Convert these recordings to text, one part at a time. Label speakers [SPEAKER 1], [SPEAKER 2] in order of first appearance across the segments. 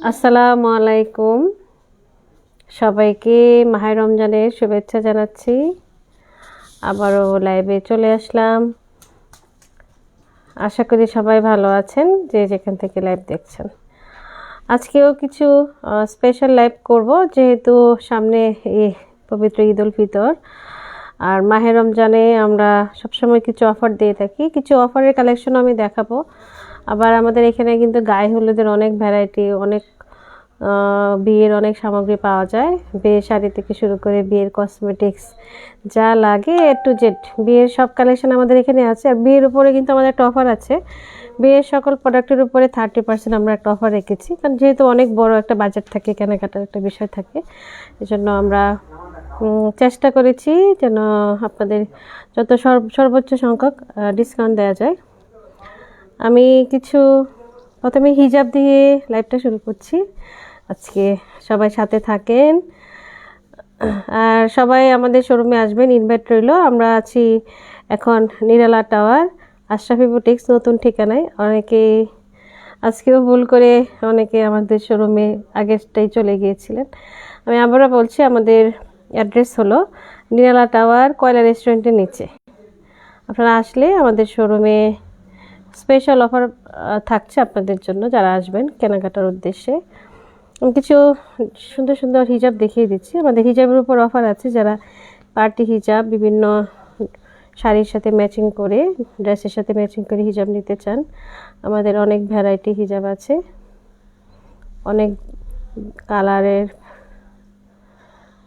[SPEAKER 1] আসসালামু আলাইকুম, সবাইকে মাহে রমজানের শুভেচ্ছা জানাচ্ছি। আবারও লাইভে চলে আসলাম। আশা করি সবাই ভালো আছেন, যে যেখান থেকে লাইভ দেখছেন। আজকেও কিছু স্পেশাল লাইভ করব, যেহেতু সামনে এই পবিত্র ঈদ উল ফিতর আর মাহে রমজানে আমরা সবসময় কিছু অফার দিয়ে থাকি। কিছু অফারের কালেকশন আমি দেখাবো। আবার আমাদের এখানে কিন্তু গায়ে হলুদের অনেক ভ্যারাইটি, অনেক বিয়ের অনেক সামগ্রী পাওয়া যায়। বিয়ের শাড়ি থেকে শুরু করে বিয়ের কসমেটিক্স যা লাগে এ টু জেড বিয়ের সব কালেকশন আমাদের এখানে আছে। আর বিয়ের উপরে কিন্তু আমাদের একটা অফার আছে। বিয়ের সকল প্রোডাক্টের উপরে 30% আমরা একটা অফার রেখেছি, কারণ যেহেতু অনেক বড় একটা বাজেট থাকে, কেনাকাটার একটা বিষয় থাকে, এজন্য আমরা চেষ্টা করেছি যেন আপনাদের যত সর্বোচ্চ সংখ্যক ডিসকাউন্ট দেওয়া যায়। আমি কিছু প্রথমে হিজাব দিয়ে লাইভটা শুরু করছি। আজকে সবাই সাথে থাকেন আর সবাই আমাদের শোরুমে আসবেন, ইনভাইট রইল। আমরা আছি এখন নিরালা টাওয়ার, আশরাফি বুটিক্স, নতুন ঠিকানায়। অনেকে আজকেও ভুল করে অনেকে আমাদের শোরুমে আগেরটাই চলে গিয়েছিলেন। আমি আবারও বলছি, আমাদের অ্যাড্রেস হলো নিরালা টাওয়ার, কয়লা রেস্টুরেন্টের নিচে। আপনারা আসলে আমাদের শোরুমে স্পেশাল অফার থাকছে আপনাদের জন্য যারা আসবেন কেনাকাটার উদ্দেশ্যে। আমি কিছু সুন্দর সুন্দর হিজাব দেখিয়ে দিচ্ছি। আমাদের হিজাবের উপর অফার আছে। যারা পার্টি হিজাব বিভিন্ন শাড়ির সাথে ম্যাচিং করে, ড্রেসের সাথে ম্যাচিং করে হিজাব নিতে চান, আমাদের অনেক ভ্যারাইটি হিজাব আছে, অনেক কালারের।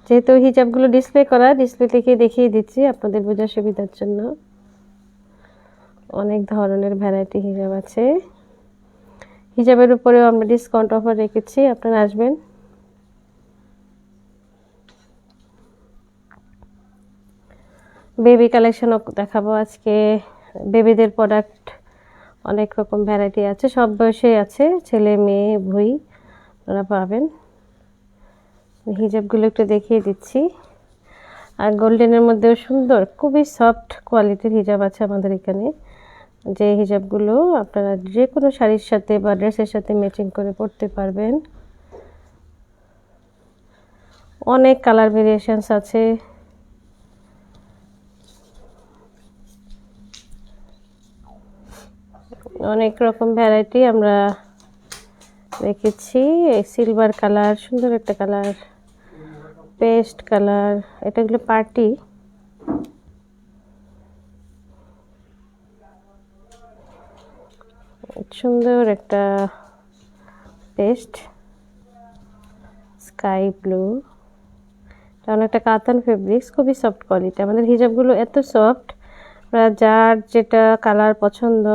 [SPEAKER 1] যেহেতু হিজাবগুলো ডিসপ্লে করা, ডিসপ্লে থেকে দেখিয়ে দিচ্ছি আপনাদের বোঝার সুবিধার জন্য। অনেক ধরনের ভ্যারাইটি হিজাব আছে। হিজাবের উপরেও আমরা ডিসকাউন্ট অফার রেখেছি, আপনারা আসবেন। বেবি কালেকশনও দেখাবো আজকে। বেবিদের প্রোডাক্ট অনেক রকম ভ্যারাইটি আছে, সব বয়সে আছে, ছেলে মেয়ে উভয়ই আপনারা পাবেন। হিজাবগুলো একটু দেখিয়ে দিচ্ছি। আর গোল্ডেনের মধ্যেও সুন্দর, খুবই সফট কোয়ালিটির হিজাব আছে আমাদের এখানে, যে হিজাবগুলো আপনারা যে কোনো শাড়ির সাথে বা ড্রেসের সাথে ম্যাচিং করে পরতে পারবেন। অনেক কালার ভেরিয়েশনস আছে। অনেক রকম ভ্যারাইটি আমরা রেখেছি। সিলভার কালার, সুন্দর একটা কালার, পেস্ট কালার, এটাগুলো পার্টি। সুন্দর একটা পেস্ট স্কাই ব্লু, অনেকটা কাতান ফেব্রিক্স, খুবই সফট কোয়ালিটি। আমাদের হিজাবগুলো এত সফট, যার যেটা কালার পছন্দ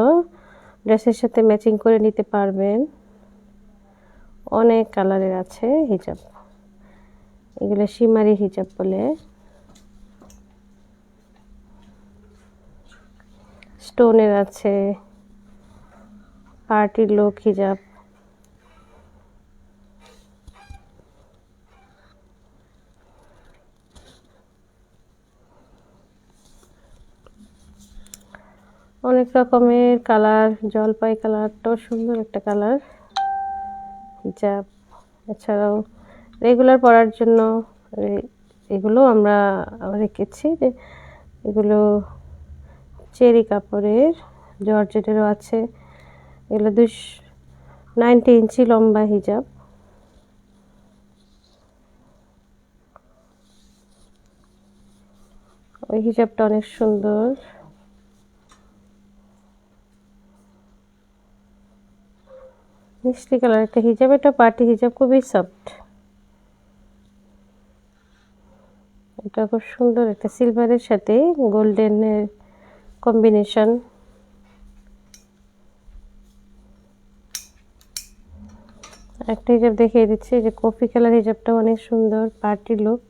[SPEAKER 1] ড্রেসের সাথে ম্যাচিং করে নিতে পারবেন। অনেক কালারের আছে হিজাব, এগুলো শিমারি হিজাব বলে। স্টোনের আছে, পার্টির লুক হিজাব, অনেক রকমের কালার। জলপাই কালারটাও সুন্দর একটা কালার হিজাব। এছাড়াও রেগুলার পরার জন্য এগুলো আমরা রেখেছি। এগুলো চেরি কাপড়ের, জর্জেটেরও আছে। এগুলো 90 ইঞ্চি লম্বা হিজাব। ওই হিজাবটা অনেক সুন্দর। মিষ্টি কালার একটা হিজাব, এটা পার্টি হিজাব, খুবই সফট। এটা খুব সুন্দর একটা সিলভারের সাথে গোল্ডেনের কম্বিনেশন। একটা হিজাব দেখিয়ে দিচ্ছি, যে কফি কালার হিজাবটা অনেক সুন্দর, পার্টি লুক।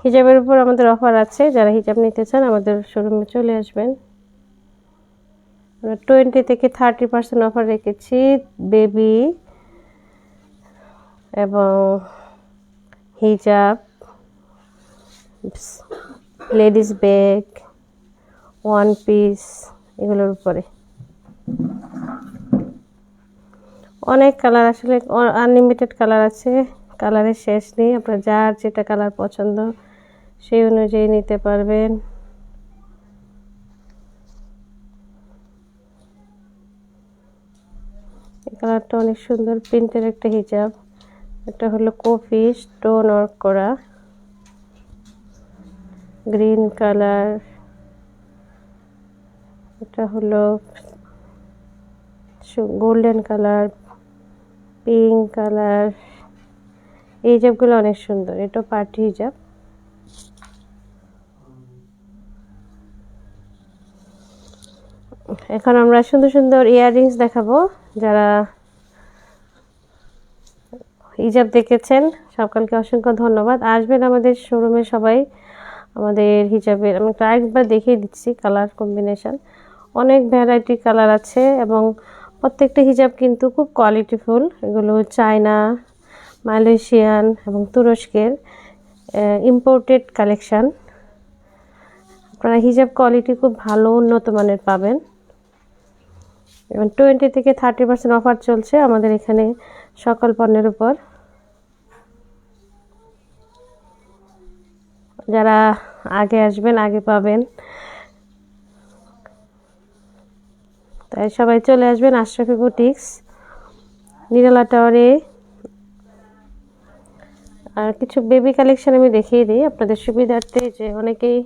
[SPEAKER 1] হিজাবের উপর আমাদের অফার আছে, যারা হিজাব নিতে চান আমাদের শোরুমে চলে আসবেন। 20 থেকে 30% অফার রেখেছি বেবি এবং হিজাব, লেডিস ব্যাগ, ওয়ান পিস এগুলোর উপরে অনেক কালার, আসলে আনলিমিটেড কালার আছে, কালারের শেষ নেই। আপনার যার যেটা কালার পছন্দ সেই অনুযায়ী নিতে পারবেন। এই কালারটা অনেক সুন্দর, প্রিন্টের একটা হিজাব। এটা হলো কফি স্টোন ওয়ার্ক করা, গ্রিন কালার। এটা হলো গোল্ডেন কালার, পিঙ্ক কালার। এই হিজাবগুলো অনেক সুন্দর, এটা পার্টি হিজাব। এখন আমরা সুন্দর সুন্দর ইয়াররিংস দেখাবো। যারা হিজাব দেখেছেন সকলকে অসংখ্য ধন্যবাদ। আসবেন আমাদের শোরুমে সবাই। আমাদের হিজাবের আমি আরেকবার দেখিয়ে দিচ্ছি কালার কম্বিনেশন, অনেক ভ্যারাইটি কালার আছে এবং প্রত্যেকটা হিজাব কিন্তু খুব কোয়ালিটিফুল। এগুলো চায়না, মালয়েশিয়ান এবং তুরস্কের ইম্পোর্টেড কালেকশান। আপনারা হিজাব কোয়ালিটি খুব ভালো উন্নত মানের পাবেন। এবং 20 থেকে 30% অফার চলছে আমাদের এখানে সকল পণ্যের উপর। যারা আগে আসবেন আগে পাবেন, তাই সবাই চলে আসবেন আশরাফি বুটিক্স, নিরালা টাওয়ারে। আর কিছু বেবি কালেকশন আমি দেখিয়ে দিই আপনাদের সুবিধার্থে, যে অনেকেই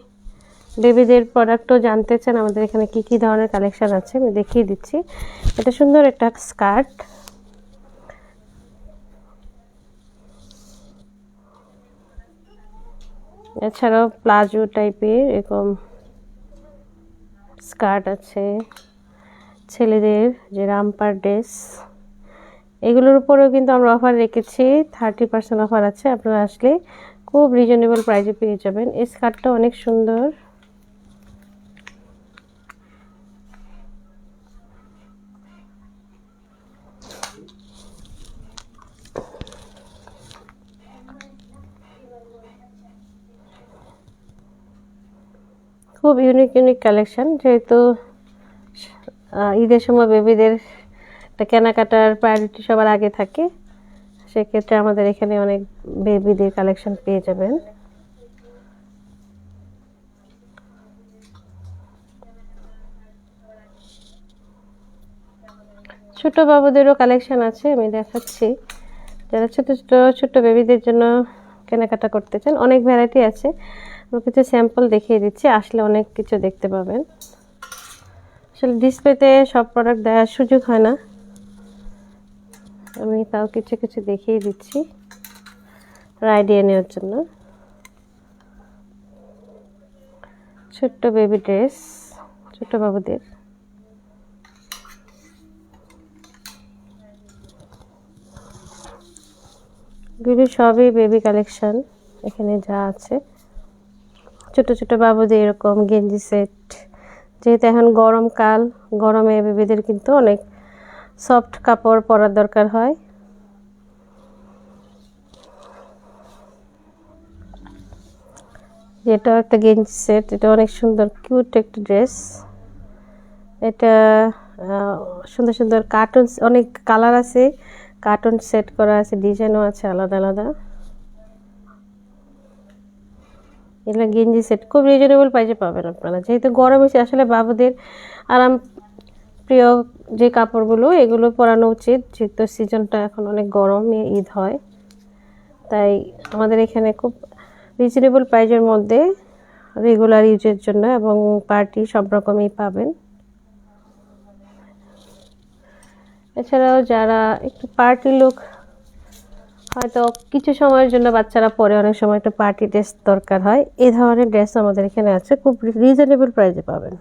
[SPEAKER 1] বেবিদের প্রোডাক্টও জানতে চান আমাদের এখানে কি কি ধরনের কালেকশন আছে। আমি দেখিয়ে দিচ্ছি। এটা সুন্দর একটা স্কার্ট, এছাড়াও প্লাজো টাইপের এরকম স্কার্ট আছে। ছেলেদের যে রামপার ড্রেস, এগুলোর উপরেও কিন্তু আমরা অফার রেখেছি, 30% অফার আছে। আপনারা আসলে খুব রিজনেবল প্রাইসে পেয়ে যাবেন। এই স্কার্টটা অনেক সুন্দর। খুব ইউনিক ইউনিক কালেকশন, যেহেতু ঈদের সময় বেবিদের একটা কেনাকাটার প্রায়োরিটি সবার আগে থাকে, সেক্ষেত্রে আমাদের এখানে অনেক বেবিদের কালেকশন পেয়ে যাবেন। ছোট বাবুদেরও কালেকশন আছে, আমি দেখাচ্ছি। যারা ছোট ছোট ছোট বেবিদের জন্য কেনাকাটা করতে চান, অনেক ভ্যারাইটি আছে। আমি কিছু স্যাম্পল দেখিয়ে দিচ্ছি, আসলে অনেক কিছু দেখতে পাবেন। আসলে ডিসপ্লেতে সব প্রোডাক্ট দেওয়ার সুযোগ হয় না, আমি তাও কিছু কিছু দেখিয়ে দিচ্ছি আইডিয়া নেওয়ার জন্য। ছোট্ট বেবি ড্রেস ছোট বাবুদের, এগুলি সবই বেবি কালেকশন। এখানে যা আছে ছোট ছোট বাবুদের এরকম গেঞ্জি সেট, যেহেতু এখন গরমকাল, গরমে বেবিদের কিন্তু অনেক সফট কাপড় পরার দরকার হয়। এটা একটা গেঞ্জি সেট, এটা অনেক সুন্দর কিউট একটা ড্রেস। এটা সুন্দর সুন্দর কার্টুন, অনেক কালার আছে, কার্টুন সেট করা আছে, ডিজাইনও আছে আলাদা আলাদা। এগুলো গেঞ্জি সেট খুব রিজনেবল প্রাইসে পাবেন আপনারা, যেহেতু গরম এসে আসলে বাবুদের আরাম প্রিয় যে কাপড়গুলো এগুলো পরানো উচিত, যেহেতু সিজনটা এখন অনেক গরম, ঈদ হয়। তাই আমাদের এখানে খুব রিজনেবল প্রাইসের মধ্যে রেগুলার ইউজের জন্য এবং পার্টি সব রকমই পাবেন। এছাড়াও যারা একটু পার্টি লুক, হয়তো কিছু সময়ের জন্য বাচ্চারা পরে, অনেক সময় একটা পার্টি ড্রেস দরকার হয়, এই ধরনের ড্রেস আমাদের এখানে আছে, খুব রিজনেবল প্রাইসে পাবেন।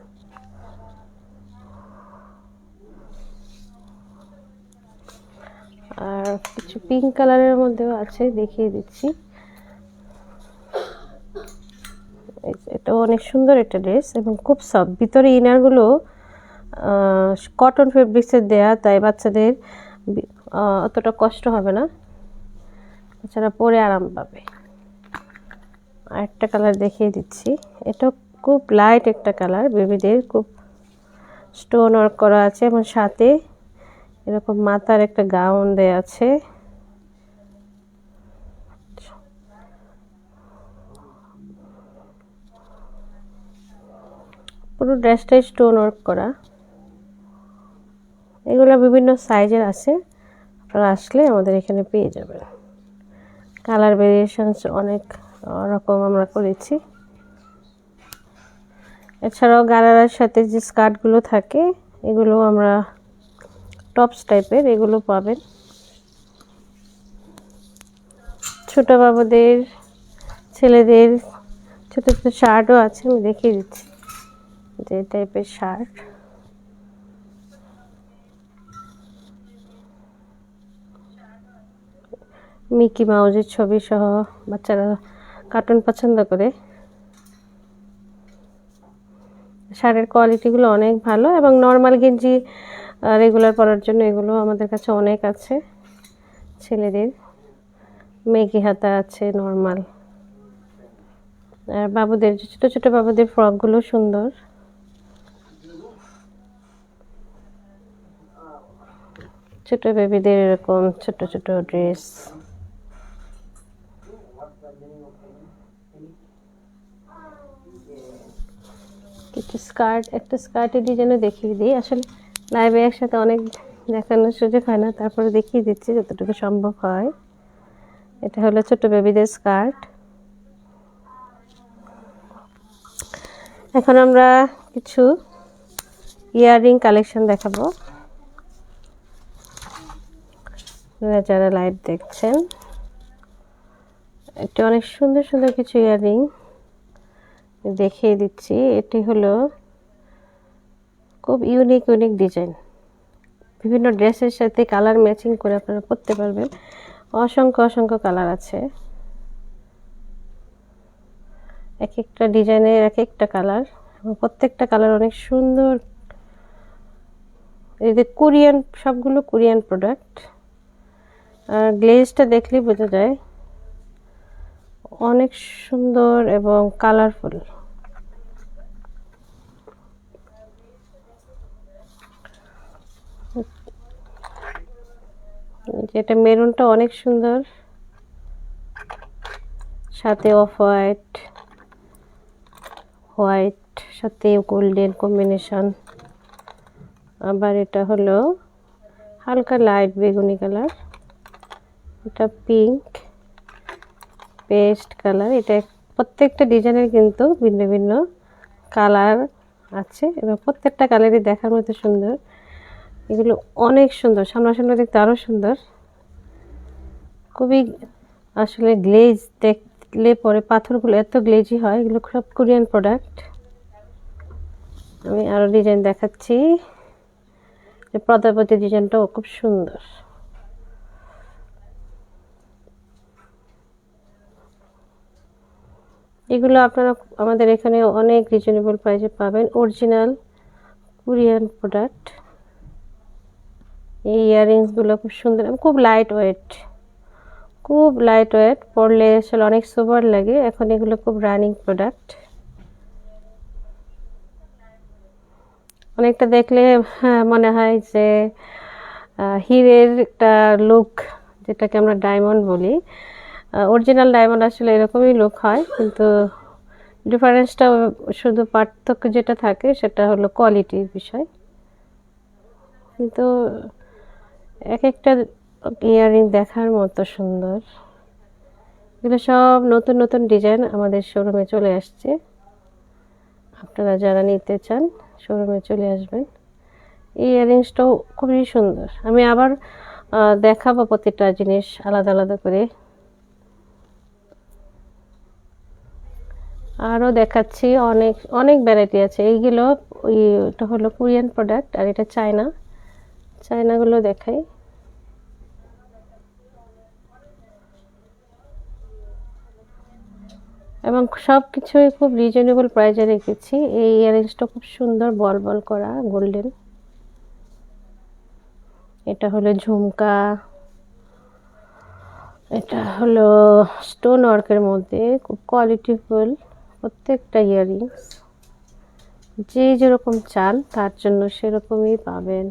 [SPEAKER 1] আর কিছু পিঙ্ক কালারের মধ্যেও আছে, দেখিয়ে দিচ্ছি। এটাও অনেক সুন্দর একটা ড্রেস এবং খুব সফট, ভিতরে ইনারগুলো কটন ফেব্রিক্সের দেয়া, তাই বাচ্চাদের অতটা কষ্ট হবে না, বাচ্চারা পরে আরাম পাবে। আরেকটা কালার দেখিয়ে দিচ্ছি, এটা খুব লাইট একটা কালার, বেবিদের খুব স্টোন ওয়ার্ক করা আছে এবং সাথে এরকম মাথার একটা গাউন দেয়া আছে। পুরো ড্রেসটাই স্টোন ওয়ার্ক করা। এগুলো বিভিন্ন সাইজের আছে, আপনারা আসলে আমাদের এখানে পেয়ে যাবেন। কালার ভেরিয়েশনস অনেক রকম আমরা করেছি। এছাড়াও গারারার সাথে যে স্কার্টগুলো থাকে এগুলো আমরা টপস টাইপের, এগুলো পাবেন। ছোট বাবুদের, ছেলেদের ছোট ছোট শার্টও আছে, আমি দেখিয়ে দিচ্ছি যে টাইপের শার্ট। মিকি মাউসের ছবি সহ, বাচ্চারা কার্টুন পছন্দ করে। শার্টের কোয়ালিটিগুলো অনেক ভালো এবং নর্মাল গেঞ্জি রেগুলার পরার জন্য এগুলো আমাদের কাছে অনেক আছে। ছেলেদের মেগি হাতা আছে নর্মাল, আর বাবুদের ছোট ছোট বাবুদের ফ্রকগুলো সুন্দর। ছোট বেবিদের এরকম ছোট ছোট ড্রেস। কিছু স্কার্ট, একটা স্কার্টের ডিজাইনও দেখিয়ে দিই। আসলে লাইভে একসাথে অনেক দেখানোর সুযোগ হয় না, তারপরে দেখিয়ে দিচ্ছি যতটুকু সম্ভব হয়। এটা হলো ছোট বেবিদের স্কার্ট। এখন আমরা কিছু ইয়াররিং কালেকশন দেখাবো। যারা লাইভ দেখছেন, এটা অনেক সুন্দর সুন্দর কিছু ইয়াররিং দেখিয়ে দিচ্ছি। এটি হলো খুব ইউনিক ইউনিক ডিজাইন, বিভিন্ন ড্রেসের সাথে কালার ম্যাচিং করে আপনারা পরতে পারবেন। অসংখ্য অসংখ্য কালার আছে, এক একটা ডিজাইনের এক একটা কালার, এবং প্রত্যেকটা কালার অনেক সুন্দর। এই যে কোরিয়ান, সবগুলো কোরিয়ান প্রোডাক্ট। আর গ্লেজটা দেখলেই বোঝা যায় অনেক সুন্দর এবং কালারফুল। এটা মেরুনটা অনেক সুন্দর, সাথে অফ হোয়াইট, হোয়াইট সাথে গোল্ডেন কম্বিনেশন। আবার এটা হলো হালকা লাইট বেগুনি কালার, এটা পিঙ্ক পেস্ট কালার। এটা প্রত্যেকটা ডিজাইনের কিন্তু ভিন্ন ভিন্ন কালার আছে এবং প্রত্যেকটা কালারই দেখার মতো সুন্দর। এগুলো অনেক সুন্দর, সামনাসামনি দেখতে আরও সুন্দর। খুবই আসলে গ্লেজ দেখলে পরে পাথরগুলো এত গ্লেজি হয়। এগুলো সব কোরিয়ান প্রোডাক্ট। আমি আরও ডিজাইন দেখাচ্ছি। প্রজাপতি ডিজাইনটাও খুব সুন্দর। এগুলো আপনারা আমাদের এখানে অনেক রিজনেবল প্রাইসে পাবেন, অরিজিনাল কোরিয়ান প্রোডাক্ট। এই ইয়াররিংসগুলো খুব সুন্দর, খুব লাইট ওয়েট, খুব লাইট ওয়েট, পরলে আসলে অনেক সোবার লাগে। এখন এগুলো খুব রানিং প্রোডাক্ট। অনেকটা দেখলে মনে হয় যে হীরের একটা লুক, যেটাকে আমরা ডায়মন্ড বলি। অরিজিনাল ডায়মন্ড আসলে এরকমই লুক হয়, কিন্তু ডিফারেন্সটা শুধু পার্থক্য যেটা থাকে সেটা হলো কোয়ালিটির বিষয়। কিন্তু এক একটা ইয়াররিং দেখার মতো সুন্দর। এগুলো সব নতুন নতুন ডিজাইন আমাদের শোরুমে চলে আসছে। আপনারা যারা নিতে চান শোরুমে চলে আসবেন। এই ইয়াররিংসটাও খুবই সুন্দর। আমি আবার দেখাবো প্রতিটা জিনিস আলাদা আলাদা করে। আরও দেখাচ্ছি, অনেক অনেক ভ্যারাইটি আছে। এইগুলো এটা হলো কোরিয়ান প্রোডাক্ট, আর এটা চায়না। চায়নাগুলো দেখাই। এবং সব কিছুই খুব রিজনেবল প্রাইসে রেখেছি। এই ইয়াররিংসটা খুব সুন্দর, বল বল করা গোল্ডেন। এটা হলো ঝুমকা, এটা হলো স্টোন ওয়ার্কের মধ্যে খুব কোয়ালিটিফুল প্রত্যেকটা ইয়াররিংস। যে যেরকম চান তার জন্য সেরকমই পাবেন।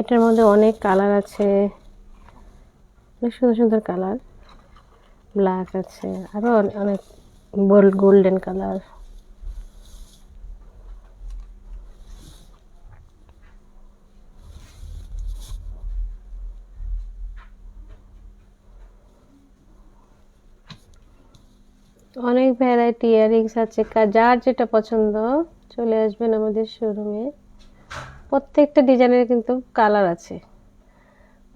[SPEAKER 1] এটার মধ্যে অনেক কালার আছে, অনেক সুন্দর সুন্দর কালার। ব্ল্যাক আছে, আরো অনেক গোল্ডেন কালার। অনেক ভ্যারাইটি ইয়াররিংস আছে, যার যেটা পছন্দ চলে আসবেন আমাদের শোরুমে। প্রত্যেকটা ডিজাইনের কিন্তু কালার আছে,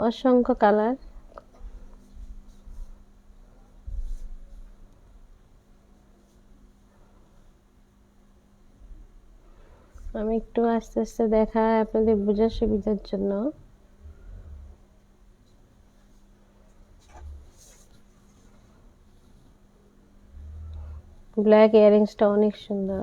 [SPEAKER 1] অসংখ্য কালার। আমি একটু আস্তে আস্তে দেখাই আপনাদের বোঝার সুবিধার জন্য। ব্ল্যাক ইয়াররিংসটা অনেক সুন্দর।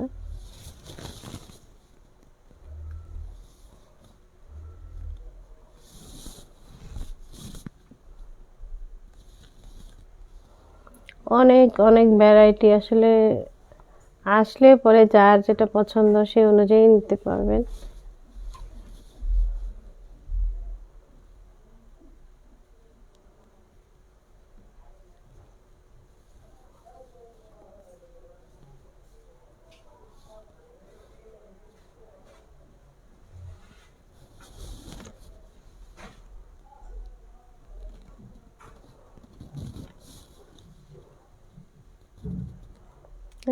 [SPEAKER 1] অনেক অনেক ভ্যারাইটি, আসলে আসলে পরে যার যেটা পছন্দ সেই অনুযায়ী নিতে পারবেন।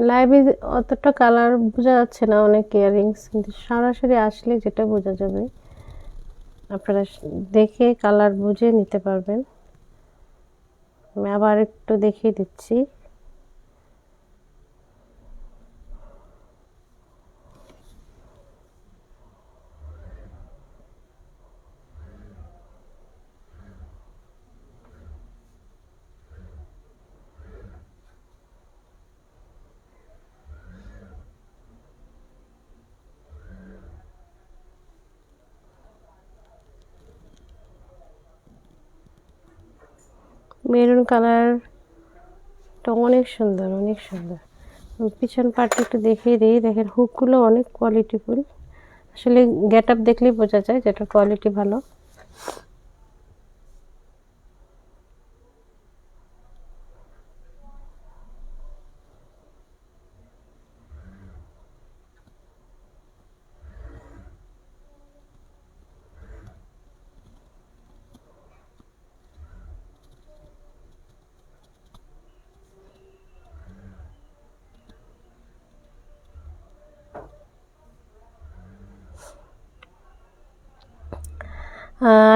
[SPEAKER 1] লাইভে অতটা কালার বোঝা যাচ্ছে না অনেক ইয়াররিংস, কিন্তু সরাসরি আসলে যেটা বোঝা যাবে আপনারা দেখে কালার বুঝে নিতে পারবেন। আমি আবার একটু দেখিয়ে দিচ্ছি। মেরুন কালারটা অনেক সুন্দর, অনেক সুন্দর। পিছন পার্টটা একটু দেখিয়ে দিই, দেখেন হুকগুলো অনেক কোয়ালিটিফুল। আসলে গেট আপ দেখলেই বোঝা যায় যেটা কোয়ালিটি ভালো।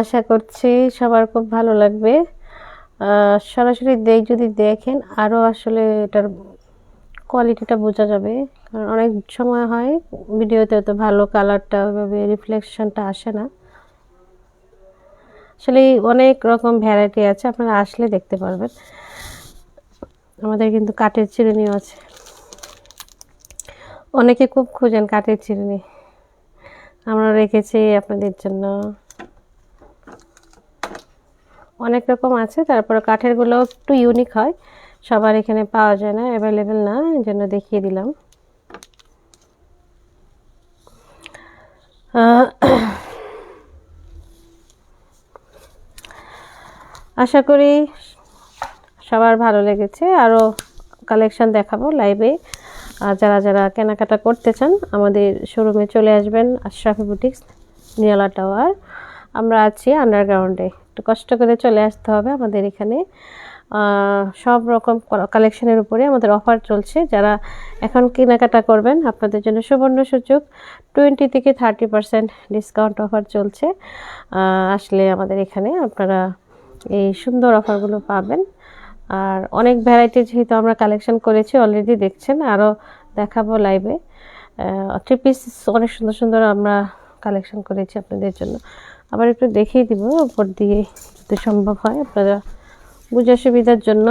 [SPEAKER 1] আশা করছি সবার খুব ভালো লাগবে। সরাসরি যদি দেখেন আরও আসলে এটার কোয়ালিটিটা বোঝা যাবে, কারণ অনেক সময় হয় ভিডিওতে তো ভালো কালারটা ওইভাবে রিফ্লেকশনটা আসে না। আসলে অনেক রকম ভ্যারাইটি আছে, আপনারা আসলে দেখতে পারবেন। আমাদের কিন্তু কাঠের চিরুনিও আছে, অনেকে খুব খুঁজেন কাঠের চিরুনি, আমরা রেখেছি আপনাদের জন্য। অনেক রকম আছে, তারপরে কাঠেরগুলো একটু ইউনিক হয়, সবার এখানে পাওয়া যায় না, অ্যাভেলেবেল না, এই জন্য দেখিয়ে দিলাম। আশা করি সবার ভালো লেগেছে। আরও কালেকশন দেখাবো লাইভে। যারা যারা কেনাকাটা করতে চান আমাদের শোরুমে চলে আসবেন, আশরাফি বুটিক্স, নিয়ালা টাওয়ার। আমরা আছি আন্ডারগ্রাউন্ডে, একটু কষ্ট করে চলে আসতে হবে আমাদের এখানে। সব রকম কালেকশনের উপরে আমাদের অফার চলছে। যারা এখন কেনাকাটা করবেন আপনাদের জন্য সুবর্ণ সুযোগ, 20 থেকে 30% ডিসকাউন্ট অফার চলছে। আসলে আমাদের এখানে আপনারা এই সুন্দর অফারগুলো পাবেন। আর অনেক ভ্যারাইটি যেহেতু আমরা কালেকশন করেছি অলরেডি দেখছেন, আরও দেখাবো লাইভে। 3 পিস অনেক সুন্দর সুন্দর আমরা কালেকশন করেছি আপনাদের জন্য। আবার একটু দেখিয়ে দিব উপর দিয়ে যদি সম্ভব হয় আপনারা বুঝার সুবিধার জন্য।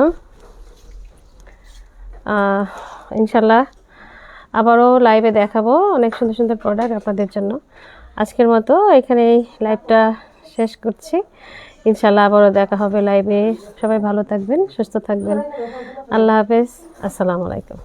[SPEAKER 1] ইনশাল্লাহ আবারও লাইভে দেখাবো অনেক সুন্দর সুন্দর প্রোডাক্ট আপনাদের জন্য। আজকের মতো এখানে লাইভটা শেষ করছি। ইনশাল্লাহ আবারও দেখা হবে লাইভে। সবাই ভালো থাকবেন, সুস্থ থাকবেন। আল্লাহ হাফেজ, আসসালামু আলাইকুম।